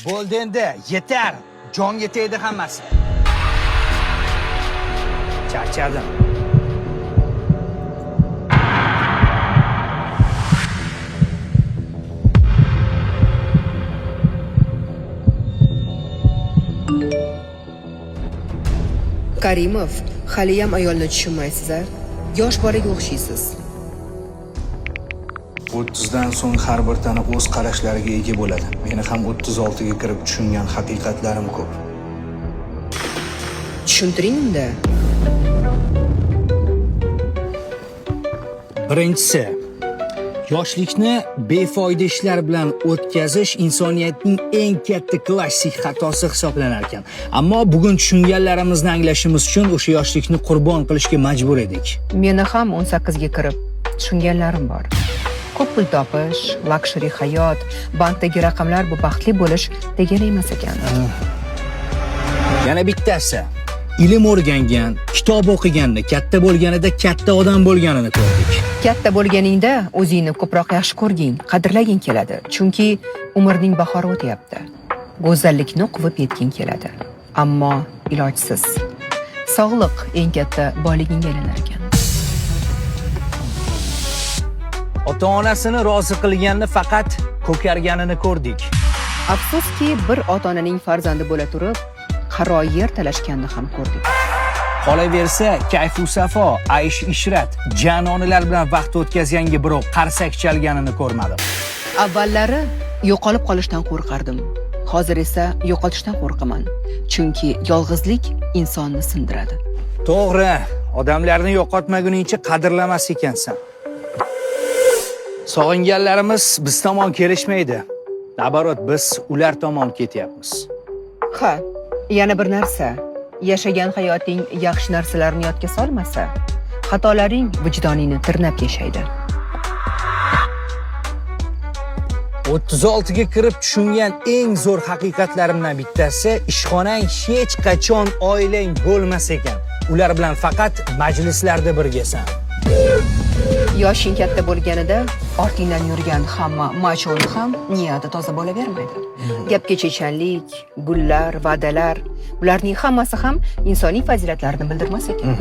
Bo'ldi endi, yetar. Jonga tegdi hammasi. Charchadim. Karimov, haliyam ayolni tushunmaysiz-a? Yosh bolaga o'xshaysiz. 30dan so'ng har bir tana o'z qarashlariga ega bo'ladi. Meni ham 36 ga kirib tushungan haqiqatlarim ko'p. Tushuntiring unda. Birinchisi, yoshlikni befoyda ishlar bilan o'tkazish insoniyatning eng katta klassik xatosi hisoblanar ekan. Ammo bugun tushunganlarimizni anglashimiz uchun o'sha yoshlikni qurbon qilishga majbur edik. Meni ham 18 ga kirib tushunganlarim bor. Ko'p pul topish, luxury hayot, bankdagi raqamlar bu baxtli bo'lish degani emas ekan. Yana bittasi, ilm o'rgangan, kitob o'qiganda, katta bo'lganida katta odam bo'lganini ko'rdik. Katta bo'lganingda o'zingni ko'proq yaxshi ko'rging, qadrlaging keladi. Chunki umrning bahori o'tyapti. Go'zallikni quvib yetging keladi. Ammo ilojsiz. Sog'liq eng katta boyligingga aylanar ekan. Ota-onasini rozi qilganni faqat ko'karganini ko'rdik. Afsuski, bir ota-onaning farzandi bo'la turib, qaro yer talashganini ham ko'rdik. Qolaversa, kayfu safo, aysh ishrat, janonalar bilan vaqt o'tkazganga birov qarsak chalganini ko'rmadim. Avvallari yo'qolib qolishdan qo'rqardim. Hozir esa yo'qotishdan qo'rqaman. Chunki yolg'izlik insonni sindiradi. To'g'ri, odamlarni yo'qotmaguningcha qadrlamas ekansan. Sog'inganlarimiz biz tomon kelishmaydi. Nabarot biz ular tomon ketyapmiz. Ha, yana bir narsa. Yashagan hayoting yaxshi narsalarni yodga solmasa, xatolaring vijdoningni tirnab yashaydi. 36 ga kirib tushungan eng zo'r haqiqatlarimdan bittasi, ishxonang hech qachon oilang bo'lmas ekan. Ular bilan faqat majlislarda birgasan. Yoshing katta bo'lganida ortingdan yurgan hamma machoni ham niyati toza bo'lavermaydi. Gapga chechanlik, gullar, va'dalar, bularning hammasi ham insoniy fazilatlarni bildirmas ekan.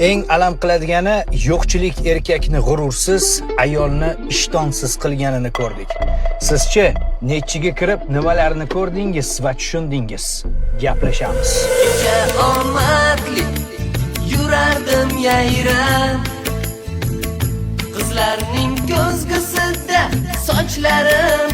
Eng alam qiladigani yo'qchilik erkakni g'urursiz, ayolni ishtonsiz qilganini ko'rdik. Sizchi nechiga kirib nimalarni ko'rdingiz va tushundingiz? Gaplashamiz. Kecha omadli yurardim yayrab, qizlarning ko'zgusida sochlarim